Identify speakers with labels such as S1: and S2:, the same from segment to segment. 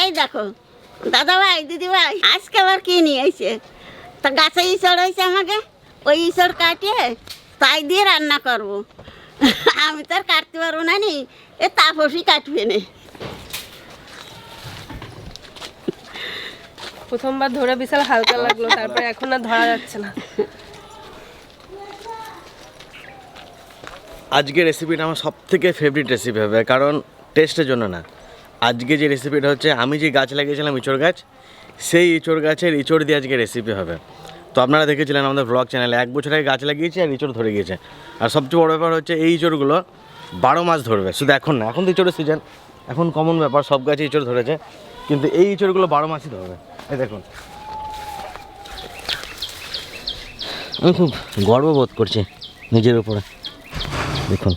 S1: এই দেখো দাদা ভাই দিদি ভাই আজকে আবার কি নিয়ে এসে তা গাছে ইঁচড় হয়েছে আমাকে ওই ইঁচড় কাটিয়ে তাই দিয়ে রান্না করব। আমি তো আর কাটতে পারবো না নি এ তাপসই কাটবে না।
S2: প্রথমবার ধরে বিশাল হালকা লাগলো, তারপরে এখন আর ধরা যাচ্ছে না।
S3: আজকে রেসিপিটা আমার সবথেকে ফেভারিট রেসিপি হবে, কারণ টেস্টের জন্য না। আজকে যে রেসিপিটা হচ্ছে, আমি যে গাছ লাগিয়েছিলাম ইঁচড় গাছ, সেই ইঁচড় গাছের ইঁচড় দিয়ে আজকে রেসিপি হবে। তো আপনারা দেখেছিলেন আমাদের ব্লগ চ্যানেলে 1 বছর আগে গাছ লাগিয়েছি আর ইঁচড় ধরে গিয়েছে। আর সবচেয়ে বড় ব্যাপার হচ্ছে এই ইঁচড়গুলো 12 মাস ধরবে, শুধু এখন না। এখন তো ইঁচড়ের সিজন, এখন কমন ব্যাপার, সব গাছে ইঁচড় ধরেছে, কিন্তু এই ইঁচড়গুলো 12 মাসই ধরবে। এই দেখুন, আমি খুব গর্ববোধ করছি নিজের উপরে। দেখুন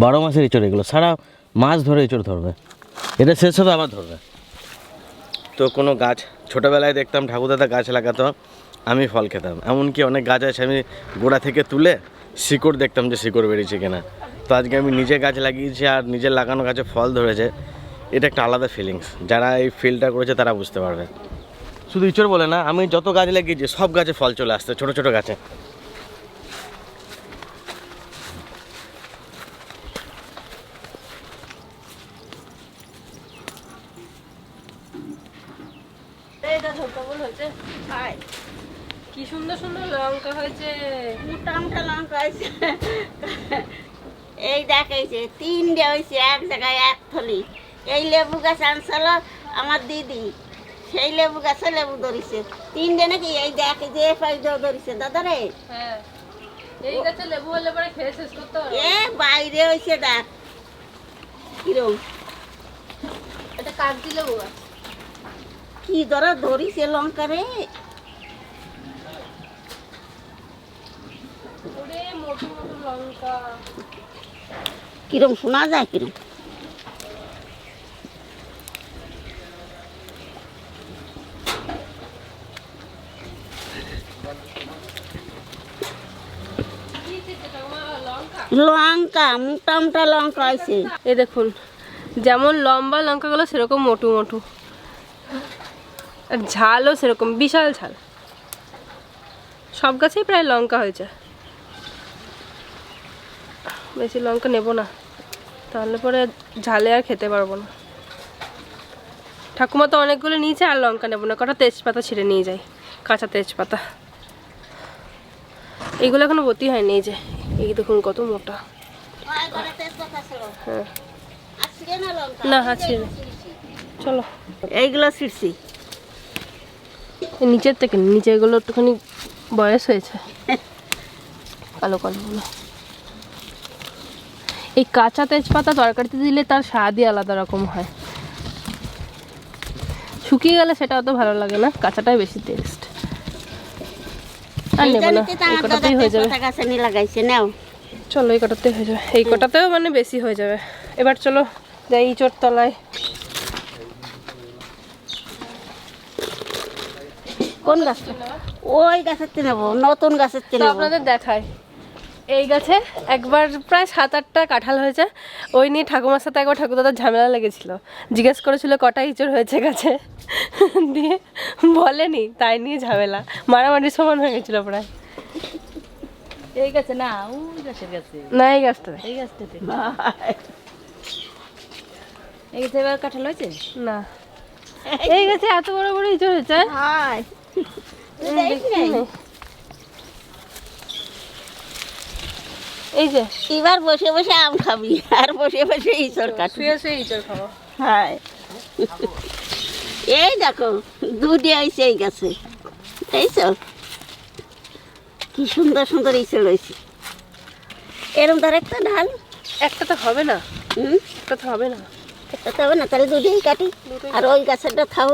S3: 12 মাসের ইঁচড়, এগুলো সারা মাস ধরে ইঁচড় ধরবে, এটা শেষ হবে আবার ধরবে। তো কোনো গাছ ছোটোবেলায় দেখতাম ঠাকুরদাদা গাছ লাগাতো, আমি ফল খেতাম। এমনকি অনেক গাছ আছে আমি গোড়া থেকে তুলে শিকড় দেখতাম যে শিকড় বেরিয়েছে কিনা। তো আজকে আমি নিজে গাছ লাগিয়েছি আর নিজের লাগানো গাছে ফল ধরেছে, এটা একটা আলাদা ফিলিংস। যারা এই ফিলটা করেছে তারা বুঝতে পারবে। শুধু ইঁচড় বলে না, আমি যত গাছ লাগিয়েছি সব গাছে ফল চলে আসছে, ছোটো ছোটো গাছে।
S2: কি সুন্দর সুন্দর লঙ্কা হয়েছে,
S1: মোটা মোটা লঙ্কা হয়েছে। এই দেখাইছে 3টে হয়েছে এক জায়গায়, 1 থলি। এই লেবু গাছ আনছিল আমার দিদি, সেই লেবু গাছে লেবু ধরেছে 3টে নাকি। এই দেখে যে পাইজও ধরেছে দাদা রে।
S2: হ্যাঁ এই গাছে লেবু হলে পরে খেয়ে শেষ করতে হবে।
S1: এ বাইরে হয়েছে দেখ কিরম,
S2: এটা কাগজি লেবু গাছ।
S1: কি ধরা ধরিছে লঙ্কা রে।
S2: ওরে মোটু মোটু লঙ্কা,
S1: কিরম শোনা যায় কিরম। লঙ্কা মোটা মোটা লঙ্কা আছে।
S2: এই দেখুন যেমন লম্বা লঙ্কাগুলো সেরকম মোটু মোটু, আর ঝালও সেরকম বিশাল ঝাল। সব গাছেই প্রায় লঙ্কা হয়েছে। বেশি লঙ্কা নেব না, তাহলে পরে ঝালে আর খেতে পারবো না। ঠাকুমা তো অনেকগুলো নিয়েছে, আর লঙ্কা নেবো না। কটা তেজপাতা ছিঁড়ে নিয়ে যাই, কাঁচা তেজপাতা। এইগুলো এখনো ভর্তি হয়নি। এই যে এই দেখুন কত মোটা। হ্যাঁ না আছে, চলো
S1: এইগুলো ছিড়ছি
S2: নিচের থেকে। নিচে এগুলো একটুখানি বয়স হয়েছে, কালো কালোগুলো। এই কাঁচা তেজপাতা তরকারিতে দিলে তার স্বাদই আলাদা রকম হয়। শুকিয়ে গেলে সেটা অত ভালো লাগে না, কাঁচাটাই বেশি টেস্ট। আর নেবো না, এই কটাতেই হয়ে যাবে। চলো এই কটাতেই হয়ে যাবে, এই কটাতেও মানে বেশি হয়ে যাবে। এবার চলো যাই ইঁচড় তলায়।
S1: কোন গাছটা? ওই গাছের নেবো, নতুন গাছের
S2: তো
S1: নেবো।
S2: আপনাদের দেখায়, এই গাছে একবার প্রায় 7-8টা কাঁঠাল হয়েছে। ওই নিয়ে ঠাকুমার সাথে একবার ঠাকুরদাদার ঝামেলা লেগেছিল। জিজ্ঞেস করেছিল কটা ইঁচড় হয়েছে গাছে, দিয়ে বলেনি, তাই নিয়ে ঝামেলা, মারামারির সমান হয়ে গেছিল প্রায়।
S4: এই গাছে না, ওই গাছের কাছে
S2: না এই গাছটা,
S4: এই গাছটাতে এই গাছে এবার কাঁঠাল হয়েছে
S2: না এই গাছে এত বড় বড় ইঁচড় হয়েছে। এই যে
S1: এবার বসে বসে আম খাবি আর বসে বসে ইঁচড় কাটবি।
S2: শুয়ে শুয়ে ইঁচড় খাবো।
S1: হ্যাঁ এই দেখো দুধে হয়েছে এই গাছে, এইছো কি সুন্দর সুন্দর ইঁচড় হয়েছে। এরকম তার একটা ঢাল,
S2: একটা তো হবে না, একটা তো হবে না,
S1: একটা তো হবে না, তাহলে দুধেই কাটি। আর ওই গাছেরটা খাও।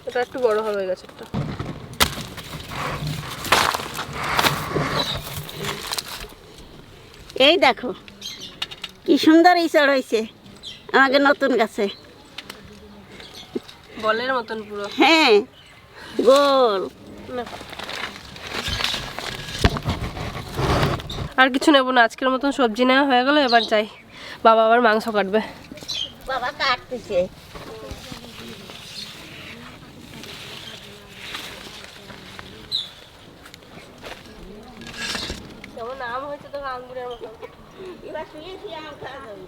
S2: এটা একটু বড় হবে ওই গাছেরটা।
S1: এই দেখো কি সুন্দর ইঁচড় হয়েছে আমাকে নতুন গাছে।
S2: বলের মতন পুরো।
S1: হ্যাঁ গোল।
S2: আর কিছু নেবো না, আজকের মতন সবজি নেওয়া হয়ে গেল। এবার যাই, বাবা আবার মাংস কাটবে।
S1: বাবা কাটতেছে।
S2: যেমন আম হয়েছে তো আঙ্গুরের মতো।
S1: এবার শুয়ে শুয়ে আম খাওয়া যাবে।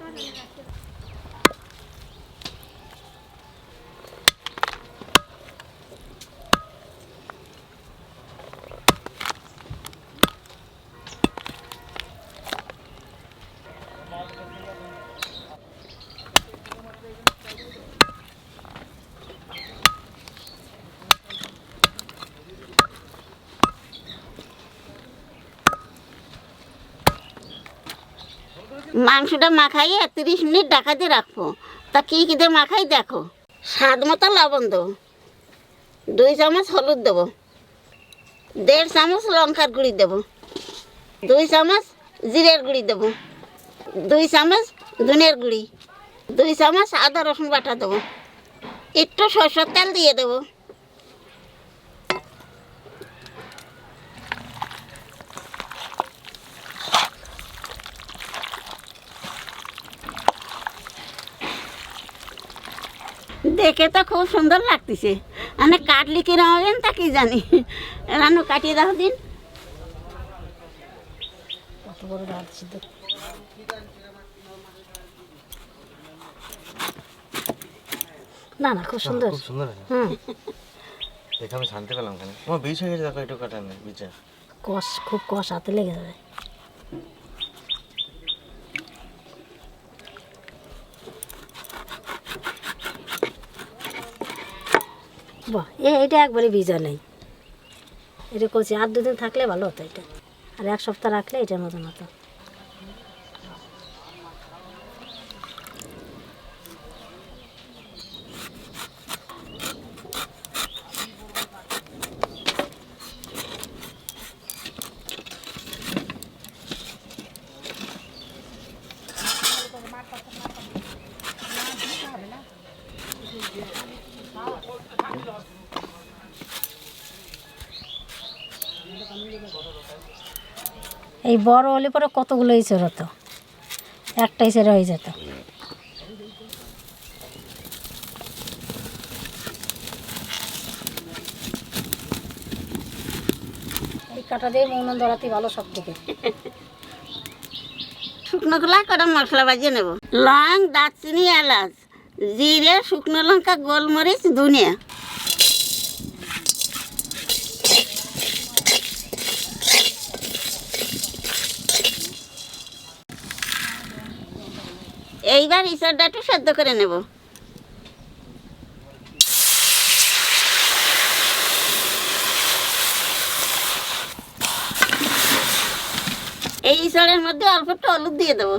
S1: মাংসটা মাখাইয়ে 30 মিনিট ঢাকা দিয়ে রাখবো। তা কী কী দিয়ে মাখাই দেখো। স্বাদ মতো লবণ দেবো, 2 চামচ হলুদ দেবো, 1.5 চামচ লঙ্কার গুঁড়ি দেবো, 2 চামচ জিরের গুঁড়ি দেবো, 2 চামচ ধনের গুঁড়ি, 2 চামচ আদা রসুন বাটা দেবো, একটু সরষের তেল দিয়ে দেবো। দেখে তো খুব সুন্দর লাগতেছে, মানে কাটলি কিরম হবেন তা কি জানি। রান্না কাটিয়ে দাও দিন।
S4: কত বড় ডাল সিদ্ধ। না না খুব সুন্দর।
S3: খুব সুন্দর আছে।
S4: হুম,
S3: দেখে আমি শান্তি পেলাম। কেন আমার বিষ হয়ে গেছে, দেখো একটু কাটা নেই বিচার।
S4: কষ খুব কষ হাতে লেগে যাবে। বাহ, এটা একবারে ভিজা নেই, এটা করছি। আর 2 দিন থাকলে ভালো হতো এটা, আর 1 সপ্তাহ রাখলে এটার মতন হতো। এই বড় হলে পরে কতগুলো ইঁচড় হতো, একটা ইঁচড় হয়ে যেত। এই কাটা দিয়ে মৌন ধরাতে ভালো সব থেকে।
S1: শুকনো গুলা করে মশলা বাজিয়ে নেব। লং, দারচিনি, এলাচ, জিরে, শুকনো লঙ্কা, গোলমরিচ, ধনিয়া। এইবার ইঁচড়টা একটু সেদ্ধ করে নেব। এই ইঁচড়ের মধ্যে অল্প একটু হলুদ দিয়ে দেবো।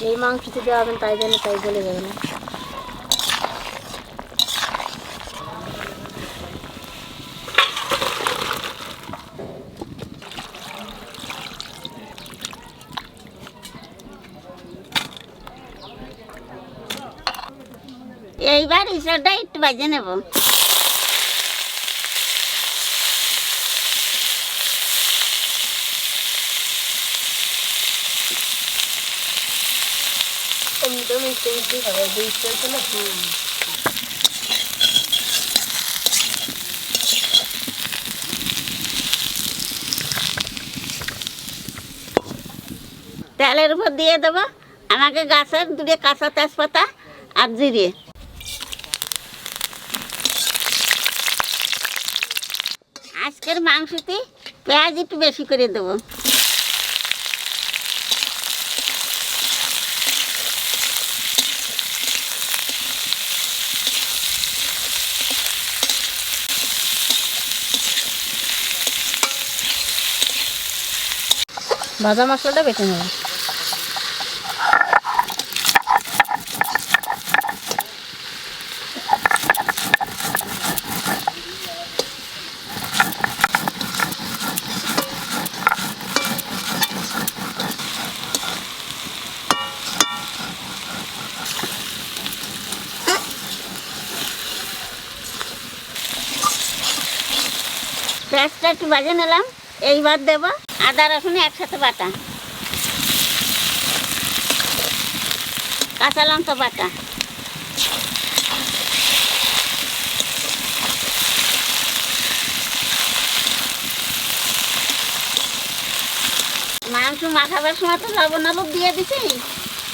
S4: এই মাংসতে দেওয়া হবেন তাই জন্য তাই গলে যাবে না।
S1: এইবার ইঁচড়টা একটু ভেজে নেব।
S2: এমনিতেও মিষ্টি মিষ্টি হবে, বীজ চলছে না।
S1: তেলের উপর দিয়ে দেবো আমাকে গাছের 2 কাঁচা তেজপাতা আর জিরে। আজকের মাংসতে পেঁয়াজ একটু বেশি করে দেবো।
S4: ভাজা মশলাটা বেটে নেব।
S1: পেঁয়াজটা একটু বাজে নিলাম, এইবার দেবো আদা রসুন একসাথে বাটা, কাঁচা লঙ্কা বাটা, মাংস মাখাবার সময় তো লবণ হলুদ দিয়ে দিছি,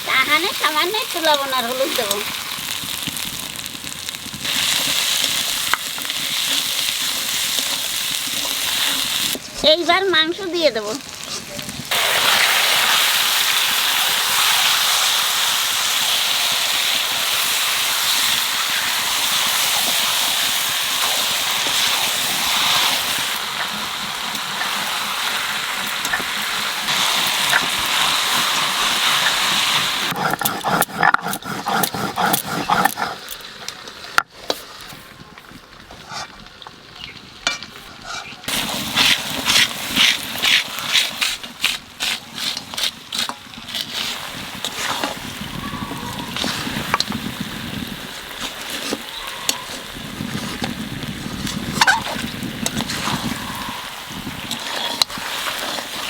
S1: তাহানে সামান্য একটু লবণ আর হলুদ দেবো। এইবার মাংস দিয়ে দেবো।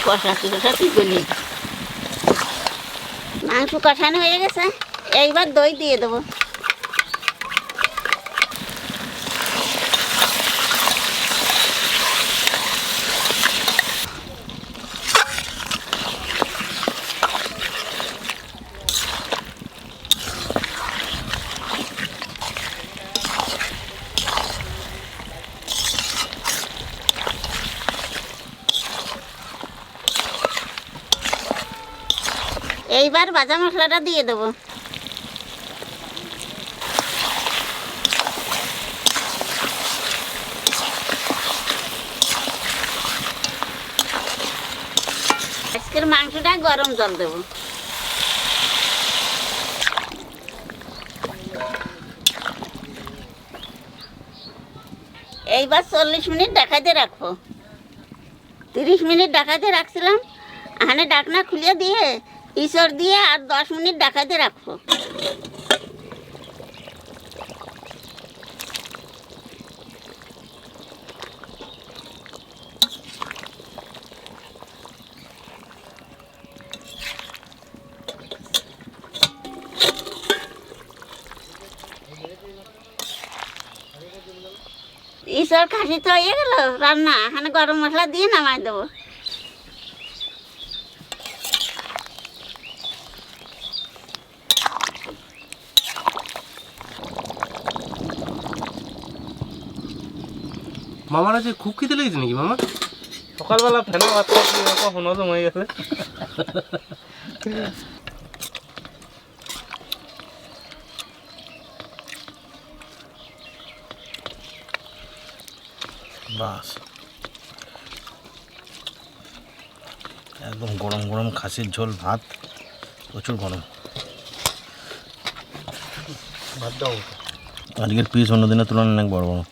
S1: কষাতে গলি মাংস কষানো হয়ে গেছে, এইবার দই দিয়ে দেবো। এইবার ভাজা মশলাটা দিয়ে দেবো। আজকের মাংসটা গরম জল দেবো। এইবার 40 মিনিট ঢাকাতে রাখবো। 30 মিনিট ঢাকাতে রাখছিলাম, এখানে ঢাকনা খুলে দিয়ে ইসর দিয়ে আর 10 মিনিট ঢাকাতে রাখবো। ইসর খাসি তো হয়ে গেল রান্না, এখানে গরম মশলা দিয়ে নামাই দেবো।
S5: মামার আছে খুব খিদে লেগেছে নাকি মামা?
S3: সকালবেলা ফেনা ভাত কখন হজম হয়ে গেছে। বাস একদম গরম গরম খাসির ঝোল ভাত, প্রচুর গরম
S5: ভাত দাও।
S3: আজকের পিস অন্য দিনের তুলনায় অনেক বড় বড়।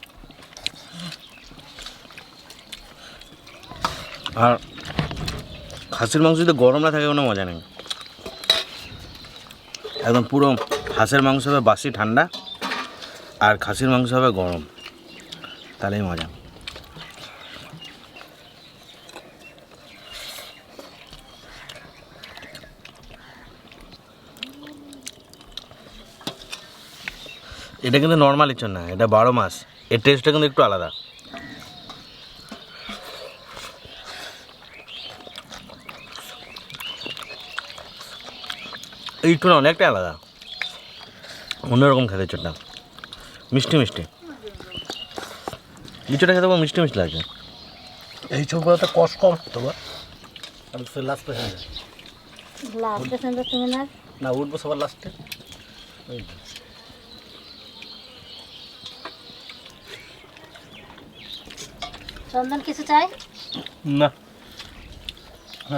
S3: আর খাসির মাংস যদি গরম না থাকে কোনো মজা নেই। একদম পুরো হাঁসের মাংস হবে বাসি ঠান্ডা, আর খাসির মাংস হবে গরম, তাহলেই মজা। এটা কিন্তু নর্মাল ইঁচড় না, এটা 12 মাস, এর টেস্টটা কিন্তু একটু আলাদা। এই ইঁচড় অনেকটা আলাদা, অন্যরকম খেতে ইঁচড়টা, মিষ্টি মিষ্টি। ইঁচড়টা খেতে পারবো মিষ্টি মিষ্টি লাগছে।
S5: এই চোখগুলোতে কষ কম হতো বা আমি তো লাস্ট পেছনে
S4: তুমি
S5: না উঠবো সবার লাস্টে।
S4: চন্দন কিছু চাই
S5: না,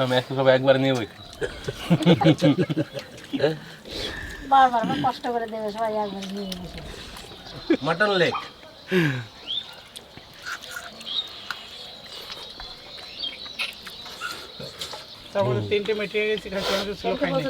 S5: আমি একবার নিয়ে বই
S4: বারবার কষ্ট করে দেবে সবাই, একবার নিয়ে বসে।
S5: মাটন লেগ তারপরে 3টে মিটিয়ে গেছি, খাসি মাংস ছিল খাইনি।